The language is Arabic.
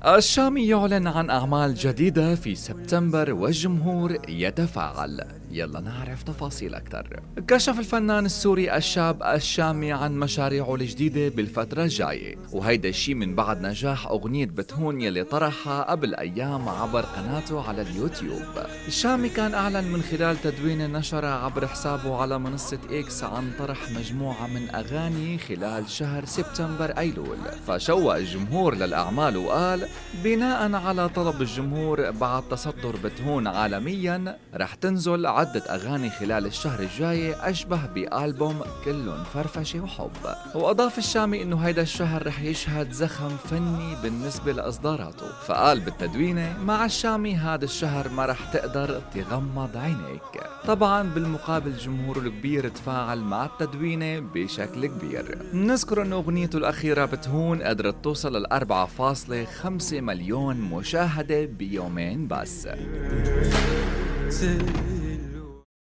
الشامي يعلن عن أعمال جديدة في سبتمبر والجمهور يتفاعل. يلا نعرف تفاصيل أكثر. كشف الفنان السوري الشاب الشامي عن مشاريعه الجديدة بالفترة الجاية، وهيدا الشي من بعد نجاح أغنية بتهون يلي طرحها قبل أيام عبر قناته على اليوتيوب. الشامي كان أعلن من خلال تدوينة نشرها عبر حسابه على منصة إكس عن طرح مجموعة من أغاني خلال شهر سبتمبر أيلول، فشوق الجمهور للأعمال وقال: بناء على طلب الجمهور بعد تصدر بتهون عالميا رح تنزل عدة أغاني خلال الشهر الجاي أشبه بألبوم كلن فرفشة وحب. وأضاف الشامي إنه هيدا الشهر رح يشهد زخم فني بالنسبة لإصداراته، فقال بالتدوينة: مع الشامي هذا الشهر ما رح تقدر تغمض عينيك. طبعا بالمقابل جمهوره الكبير تفاعل مع التدوينة بشكل كبير. نذكر أن أغنيته الأخيرة بتهون قدرت توصل ل 4.5 مليون مشاهدة بيومين بس.